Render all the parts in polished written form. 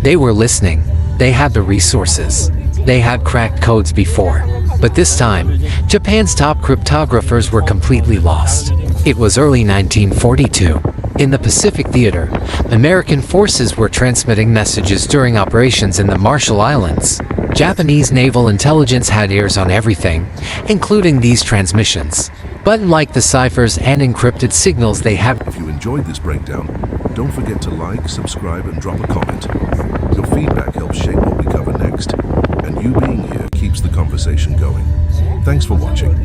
They were listening. They had the resources. They had cracked codes before. But this time, Japan's top cryptographers were completely lost. It was early 1942. In the Pacific Theater, American forces were transmitting messages during operations in the Marshall Islands. Japanese naval intelligence had ears on everything, including these transmissions. But unlike the ciphers and encrypted signals they have... If you enjoyed this breakdown, don't forget to like, subscribe, and drop a comment. Your feedback helps shape what we cover next, and you being here keeps the conversation going. Thanks for watching.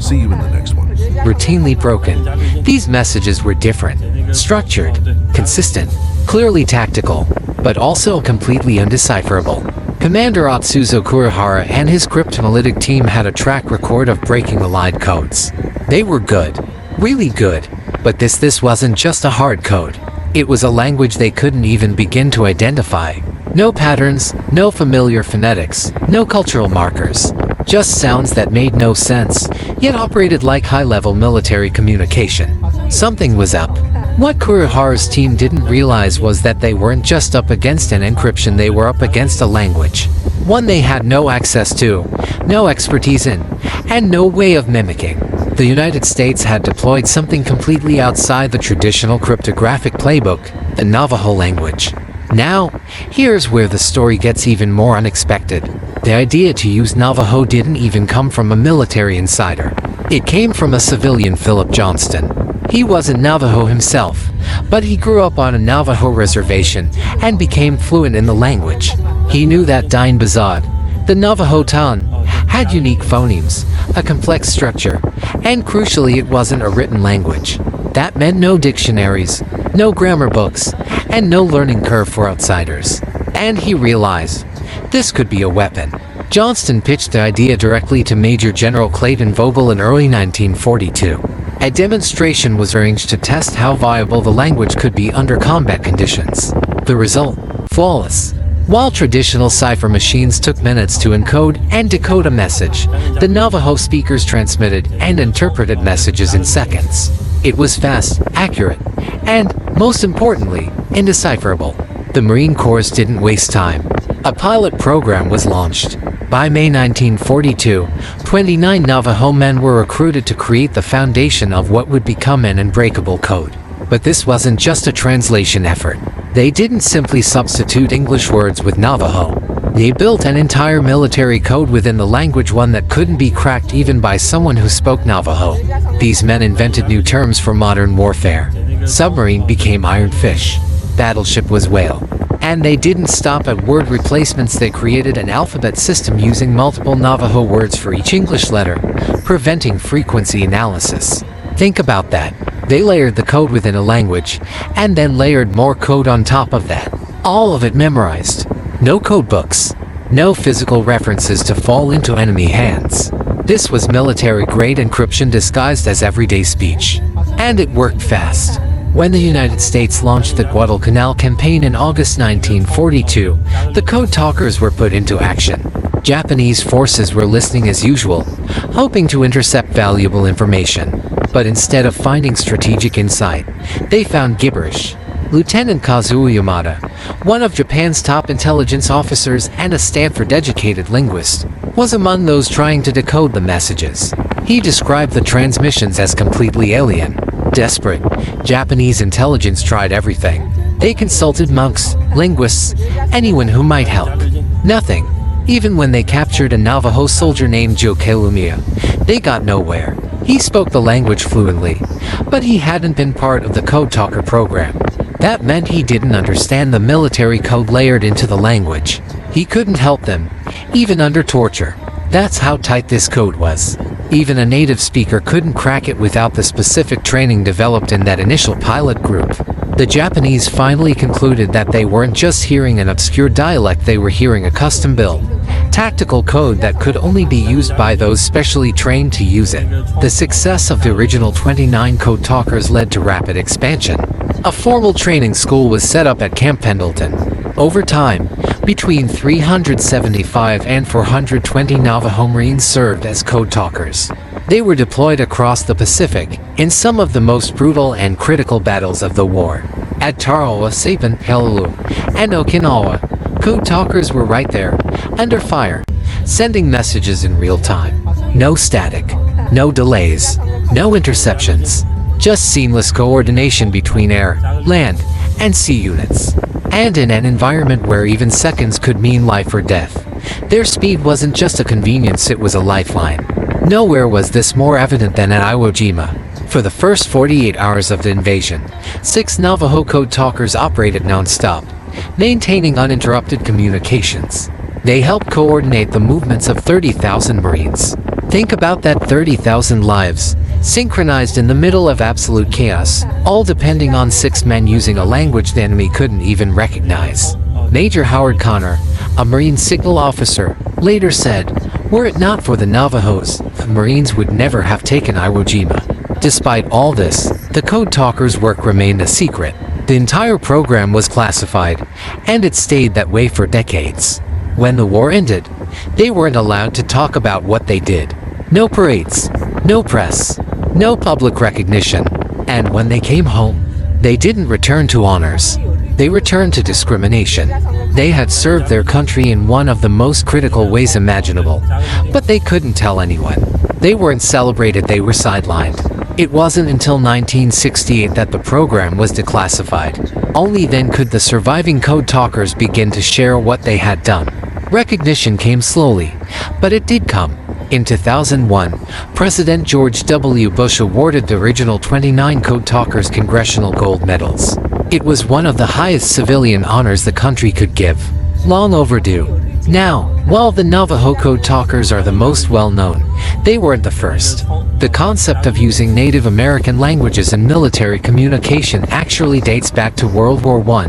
See you in the next one. Routinely broken. These messages were different, structured, consistent, clearly tactical, but also completely undecipherable. Commander Atsuzo Kurihara and his cryptanalytic team had a track record of breaking the line codes. They were good, really good, but this wasn't just a hard code. It was a language they couldn't even begin to identify. No patterns, no familiar phonetics, no cultural markers. Just sounds that made no sense, yet operated like high-level military communication. Something was up. What Kurihara's team didn't realize was that they weren't just up against an encryption, they were up against a language. One they had no access to, no expertise in, and no way of mimicking. The United States had deployed something completely outside the traditional cryptographic playbook, the Navajo language. Now, here's where the story gets even more unexpected. The idea to use Navajo didn't even come from a military insider. It came from a civilian, Philip Johnston. He wasn't Navajo himself, but he grew up on a Navajo reservation and became fluent in the language. He knew that Dine Bazad, the Navajo tongue, had unique phonemes, a complex structure, and crucially it wasn't a written language. That meant no dictionaries, no grammar books, and no learning curve for outsiders. And he realized this could be a weapon. Johnston pitched the idea directly to Major General Clayton Vogel in early 1942. A demonstration was arranged to test how viable the language could be under combat conditions. The result? Flawless. While traditional cipher machines took minutes to encode and decode a message, the Navajo speakers transmitted and interpreted messages in seconds. It was fast, accurate, and, most importantly, indecipherable. The Marine Corps didn't waste time. A pilot program was launched. By May 1942, 29 Navajo men were recruited to create the foundation of what would become an Unbreakable code. But this wasn't just a translation effort. They didn't simply substitute English words with Navajo. They built an entire military code within the language, one that couldn't be cracked even by someone who spoke Navajo. These men invented new terms for modern warfare. Submarine became Iron Fish. Battleship was Whale. And they didn't stop at word replacements. They created an alphabet system using multiple Navajo words for each English letter, preventing frequency analysis. Think about that. They layered the code within a language, and then layered more code on top of that. All of it memorized. No code books. No physical references to fall into enemy hands. This was military-grade encryption disguised as everyday speech. And it worked fast. When the United States launched the Guadalcanal campaign in August 1942, the code talkers were put into action. Japanese forces were listening as usual, hoping to intercept valuable information. But instead of finding strategic insight, they found gibberish. Lieutenant Kazuo Yamada, one of Japan's top intelligence officers and a Stanford-educated linguist, was among those trying to decode the messages. He described the transmissions as completely alien. Desperate, Japanese intelligence tried everything. They consulted monks, linguists, anyone who might help. Nothing. Even when they captured a Navajo soldier named Joe Lumia, they got nowhere. He spoke the language fluently, but he hadn't been part of the code talker program. That meant he didn't understand the military code layered into the language. He couldn't help them, even under torture. That's how tight this code was. Even a native speaker couldn't crack it without the specific training developed in that initial pilot group. The Japanese finally concluded that they weren't just hearing an obscure dialect, they were hearing a custom-built, tactical code that could only be used by those specially trained to use it. The success of the original 29 code talkers led to rapid expansion. A formal training school was set up at Camp Pendleton. Over time, between 375 and 420 Navajo Marines served as code talkers. They were deployed across the Pacific in some of the most brutal and critical battles of the war. At Tarawa, Saipan, Peleliu, and Okinawa, Code talkers were right there, under fire, sending messages in real time. No static, no delays, no interceptions, just seamless coordination between air, land, and sea units. And in an environment where even seconds could mean life or death, their speed wasn't just a convenience, it was a lifeline. Nowhere was this more evident than at Iwo Jima. For the first 48 hours of the invasion, 6 Navajo code talkers operated non-stop, maintaining uninterrupted communications. They helped coordinate the movements of 30,000 Marines. Think about that, 30,000 lives, synchronized in the middle of absolute chaos, all depending on 6 men using a language the enemy couldn't even recognize. Major Howard Connor, a Marine signal officer, later said, "Were it not for the Navajos, the Marines would never have taken Iwo Jima." Despite all this, the code talkers' work remained a secret. The entire program was classified, and it stayed that way for decades. When the war ended, they weren't allowed to talk about what they did. No parades, no press, no public recognition. And when they came home, they didn't return to honors. They returned to discrimination. They had served their country in one of the most critical ways imaginable, but they couldn't tell anyone. They weren't celebrated, they were sidelined. It wasn't until 1968 that the program was declassified. Only then could the surviving code talkers begin to share what they had done. Recognition came slowly, but it did come. In 2001, President George W. Bush awarded the original 29 code talkers Congressional Gold Medals. It was one of the highest civilian honors the country could give. Long overdue. Now, while the Navajo code talkers are the most well-known, they weren't the first. The concept of using Native American languages in military communication actually dates back to World War I,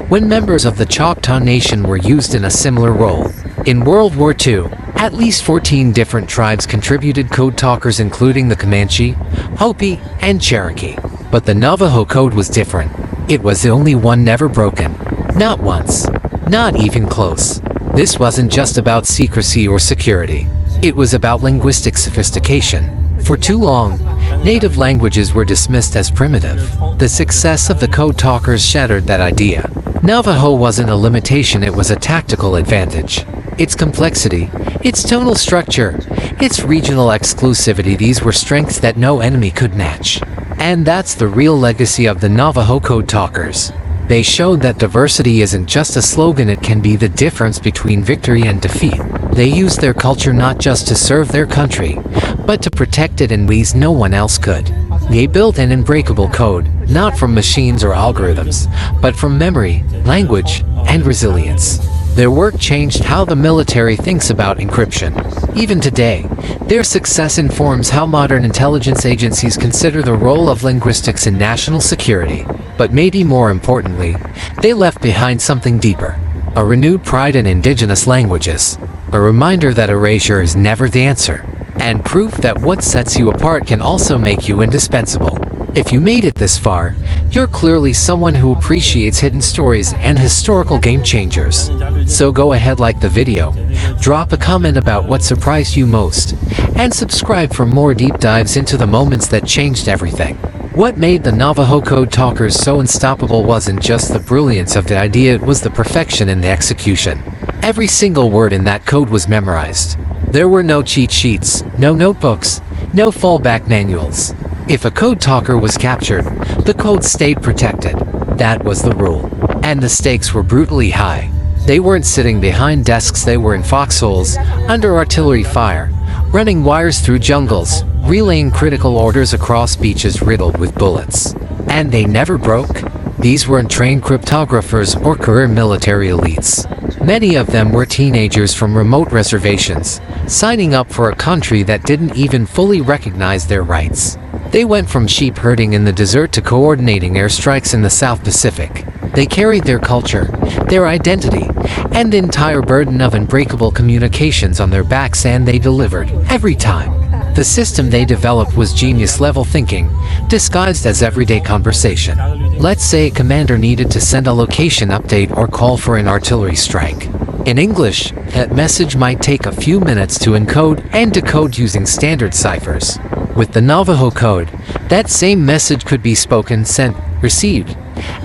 when members of the Choctaw Nation were used in a similar role. In World War II, at least 14 different tribes contributed code talkers, including the Comanche, Hopi, and Cherokee. But the Navajo code was different. It was the only one never broken. Not once. Not even close. This wasn't just about secrecy or security. It was about linguistic sophistication. For too long, native languages were dismissed as primitive. The success of the code talkers shattered that idea. Navajo wasn't a limitation, it was a tactical advantage. Its complexity, its tonal structure, its regional exclusivity, these were strengths that no enemy could match. And that's the real legacy of the Navajo code talkers. They showed that diversity isn't just a slogan, it can be the difference between victory and defeat. They used their culture not just to serve their country, but to protect it in ways no one else could. They built an unbreakable code, not from machines or algorithms, but from memory, language, and resilience. Their work changed how the military thinks about encryption. Even today, their success informs how modern intelligence agencies consider the role of linguistics in national security. But maybe more importantly, they left behind something deeper. A renewed pride in indigenous languages. A reminder that erasure is never the answer. And proof that what sets you apart can also make you indispensable. If you made it this far, you're clearly someone who appreciates hidden stories and historical game changers. So go ahead, like the video, drop a comment about what surprised you most, and subscribe for more deep dives into the moments that changed everything. What made the Navajo code talkers so unstoppable wasn't just the brilliance of the idea, it was the perfection in the execution. Every single word in that code was memorized. There were no cheat sheets, no notebooks, no fallback manuals. If a code talker was captured, the code stayed protected. That was the rule. And the stakes were brutally high. They weren't sitting behind desks, they were in foxholes, under artillery fire, running wires through jungles, relaying critical orders across beaches riddled with bullets. And they never broke. These weren't trained cryptographers or career military elites. Many of them were teenagers from remote reservations, signing up for a country that didn't even fully recognize their rights. They went from sheep herding in the desert to coordinating airstrikes in the South Pacific. They carried their culture, their identity, and the entire burden of unbreakable communications on their backs, and they delivered, every time. The system they developed was genius-level thinking, disguised as everyday conversation. Let's say a commander needed to send a location update or call for an artillery strike. In English, that message might take a few minutes to encode and decode using standard ciphers. With the Navajo code, that same message could be spoken, sent, received,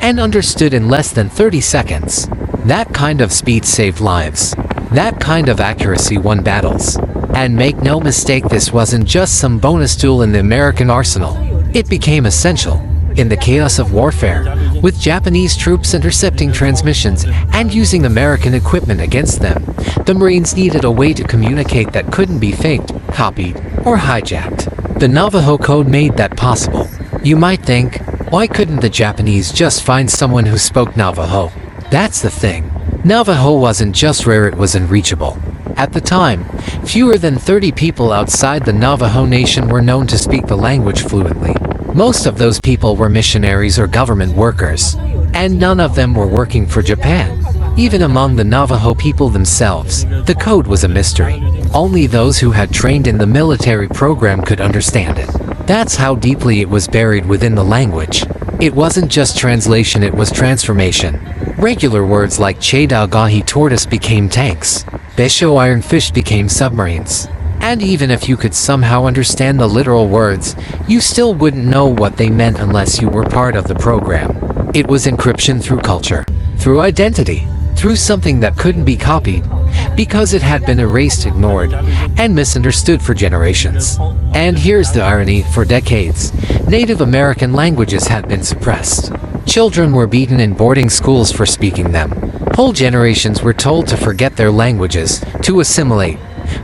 and understood in less than 30 seconds. That kind of speed saved lives. That kind of accuracy won battles. And make no mistake, this wasn't just some bonus tool in the American arsenal. It became essential in the chaos of warfare, with Japanese troops intercepting transmissions and using American equipment against them. The Marines needed a way to communicate that couldn't be faked, copied, or hijacked. The Navajo code made that possible. You might think, why couldn't the Japanese just find someone who spoke Navajo? That's the thing. Navajo wasn't just rare, it was unreachable. At the time, fewer than 30 people outside the Navajo Nation were known to speak the language fluently. Most of those people were missionaries or government workers, and none of them were working for Japan. Even among the Navajo people themselves, the code was a mystery. Only those who had trained in the military program could understand it. That's how deeply it was buried within the language. It wasn't just translation, it was transformation. Regular words like Chedagahi tortoise became tanks. Besho iron fish became submarines. And even if you could somehow understand the literal words, you still wouldn't know what they meant unless you were part of the program. It was encryption through culture, through identity, through something that couldn't be copied, because it had been erased, ignored, and misunderstood for generations. And here's the irony: for decades, Native American languages had been suppressed. Children were beaten in boarding schools for speaking them. Whole generations were told to forget their languages, to assimilate,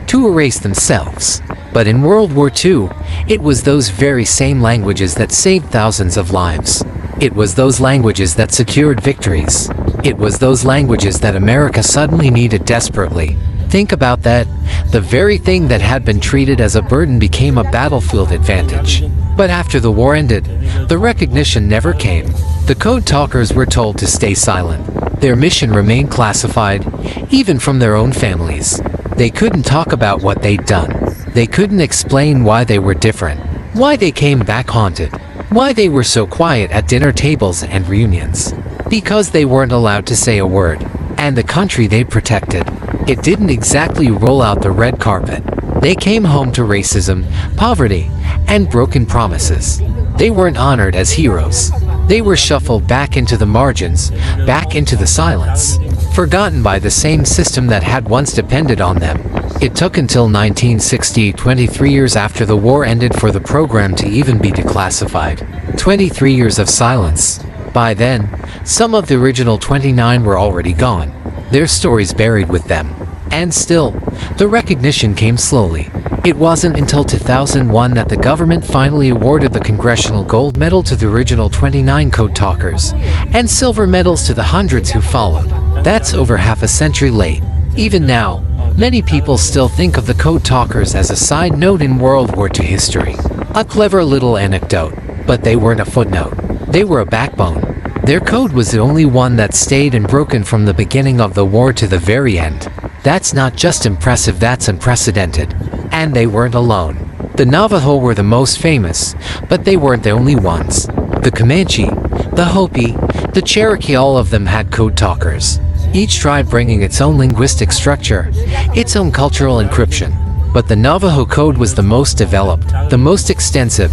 to erase themselves. But in World War II, it was those very same languages that saved thousands of lives. It was those languages that secured victories. It was those languages that America suddenly needed desperately. Think about that. The very thing that had been treated as a burden became a battlefield advantage. But after the war ended, the recognition never came. The code talkers were told to stay silent. Their mission remained classified, even from their own families. They couldn't talk about what they'd done. They couldn't explain why they were different, why they came back haunted, why they were so quiet at dinner tables and reunions. Because they weren't allowed to say a word. And the country they protected, it didn't exactly roll out the red carpet. They came home to racism, poverty, and broken promises. They weren't honored as heroes. They were shuffled back into the margins, back into the silence, forgotten by the same system that had once depended on them. It took until 1960, 23 years after the war ended, for the program to even be declassified. 23 years of silence. By then, some of the original 29 were already gone, their stories buried with them. And still, the recognition came slowly. It wasn't until 2001 that the government finally awarded the Congressional Gold Medal to the original 29 code talkers, and silver medals to the hundreds who followed. That's over half a century late. Even now, many people still think of the code talkers as a side note in World War II history. A clever little anecdote, but they weren't a footnote. They were a backbone. Their code was the only one that stayed unbroken from the beginning of the war to the very end. That's not just impressive, that's unprecedented. And they weren't alone. The Navajo were the most famous, but they weren't the only ones. The Comanche, the Hopi, the Cherokee, all of them had code talkers. Each tribe bringing its own linguistic structure, its own cultural encryption. But the Navajo code was the most developed, the most extensive,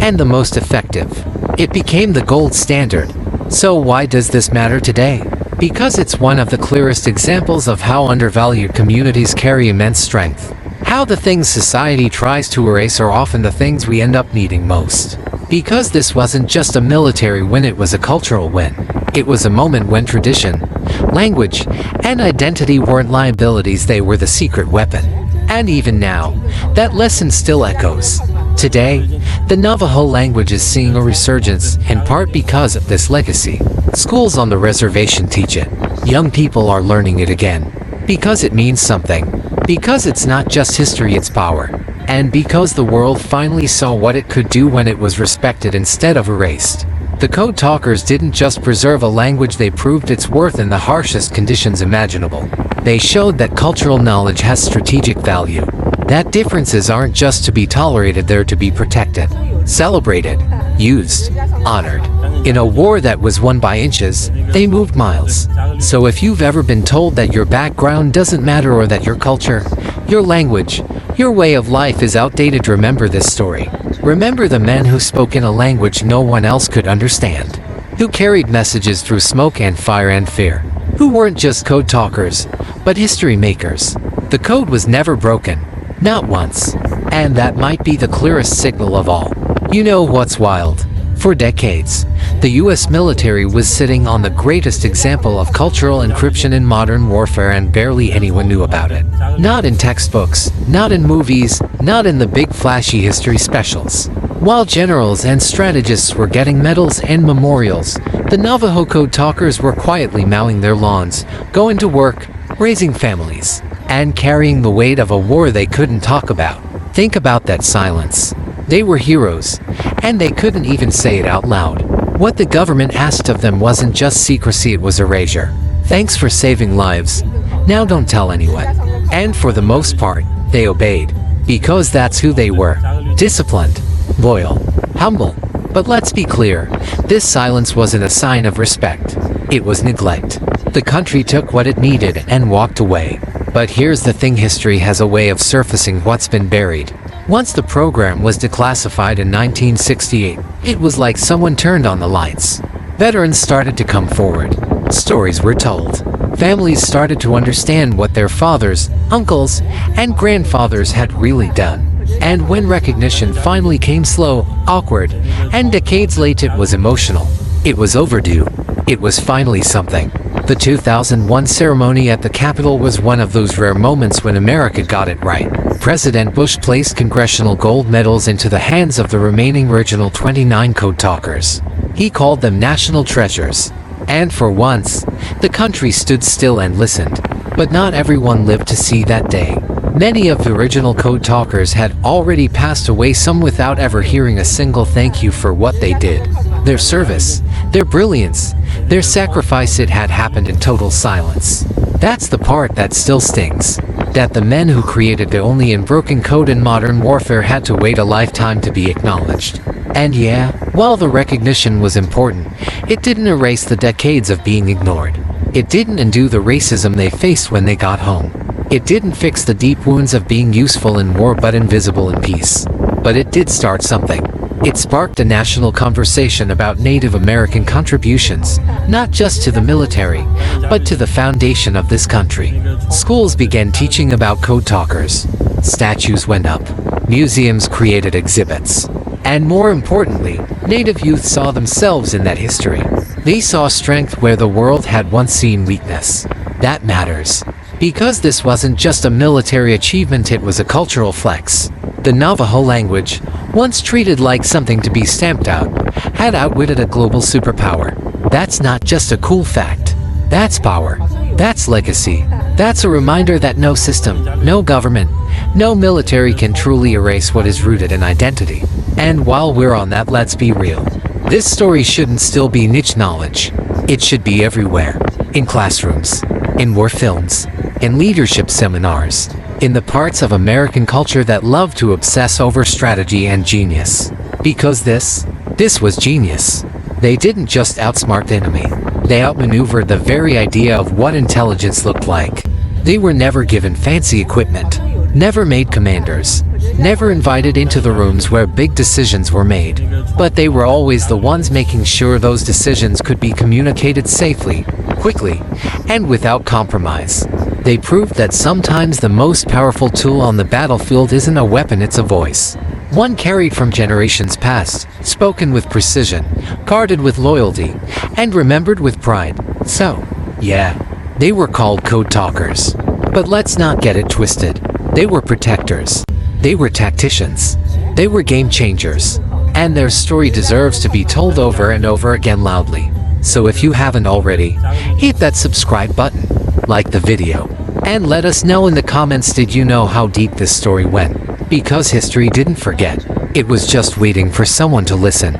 and the most effective. It became the gold standard. So why does this matter today? Because it's one of the clearest examples of how undervalued communities carry immense strength. How the things society tries to erase are often the things we end up needing most. Because this wasn't just a military win, it was a cultural win. It was a moment when tradition, language, and identity weren't liabilities, they were the secret weapon. And even now, that lesson still echoes. Today, the Navajo language is seeing a resurgence, in part because of this legacy. Schools on the reservation teach it. Young people are learning it again. Because it means something. Because it's not just history, it's power. And because the world finally saw what it could do when it was respected instead of erased. The code talkers didn't just preserve a language, they proved its worth in the harshest conditions imaginable. They showed that cultural knowledge has strategic value. That differences aren't just to be tolerated, they're to be protected, celebrated, used, honored. In a war that was won by inches, they moved miles. So if you've ever been told that your background doesn't matter or that your culture, your language, your way of life is outdated, remember this story. Remember the men who spoke in a language no one else could understand, who carried messages through smoke and fire and fear, who weren't just code talkers, but history makers. The code was never broken, not once. And that might be the clearest signal of all. You know what's wild? For decades, the US military was sitting on the greatest example of cultural encryption in modern warfare, and barely anyone knew about it. Not in textbooks, not in movies, not in the big flashy history specials. While generals and strategists were getting medals and memorials, the Navajo code talkers were quietly mowing their lawns, going to work, raising families, and carrying the weight of a war they couldn't talk about. Think about that silence. They were heroes, and they couldn't even say it out loud. What the government asked of them wasn't just secrecy, it was erasure. Thanks for saving lives. Now don't tell anyone. And for the most part, they obeyed. Because that's who they were. Disciplined, loyal, humble. But let's be clear, this silence wasn't a sign of respect. It was neglect. The country took what it needed and walked away. But here's the thing, history has a way of surfacing what's been buried. Once the program was declassified in 1968, it was like someone turned on the lights. Veterans started to come forward. Stories were told. Families started to understand what their fathers, uncles, and grandfathers had really done. And when recognition finally came, slow, awkward, and decades late, it was emotional. It was overdue. It was finally something. The 2001 ceremony at the Capitol was one of those rare moments when America got it right. President Bush placed congressional gold medals into the hands of the remaining original 29 code talkers. He called them national treasures. And for once, the country stood still and listened. But not everyone lived to see that day. Many of the original code talkers had already passed away, some without ever hearing a single thank you for what they did. Their service, their brilliance, their sacrifice, it had happened in total silence. That's the part that still stings. That the men who created the only unbroken code in modern warfare had to wait a lifetime to be acknowledged. And yeah, while the recognition was important, it didn't erase the decades of being ignored. It didn't undo the racism they faced when they got home. It didn't fix the deep wounds of being useful in war but invisible in peace. But it did start something. It sparked a national conversation about Native American contributions, not just to the military, but to the foundation of this country. Schools began teaching about code talkers. Statues went up. Museums created exhibits. And more importantly, Native youth saw themselves in that history. They saw strength where the world had once seen weakness. That matters. Because this wasn't just a military achievement, it was a cultural flex. The Navajo language, once treated like something to be stamped out, had outwitted a global superpower. That's not just a cool fact. That's power. That's legacy. That's a reminder that no system, no government, no military can truly erase what is rooted in identity. And while we're on that, let's be real. This story shouldn't still be niche knowledge. It should be everywhere. In classrooms, in war films, in leadership seminars, in the parts of American culture that love to obsess over strategy and genius. Because this was genius. They didn't just outsmart the enemy. They outmaneuvered the very idea of what intelligence looked like. They were never given fancy equipment, never made commanders, never invited into the rooms where big decisions were made. But they were always the ones making sure those decisions could be communicated safely, quickly, and without compromise. They proved that sometimes the most powerful tool on the battlefield isn't a weapon, it's a voice. One carried from generations past, spoken with precision, guarded with loyalty, and remembered with pride. So, yeah, they were called code talkers. But let's not get it twisted. They were protectors. They were tacticians. They were game changers. And their story deserves to be told over and over again loudly. So if you haven't already, hit that subscribe button, like the video, and let us know in the comments, did you know how deep this story went? Because history didn't forget. It was just waiting for someone to listen.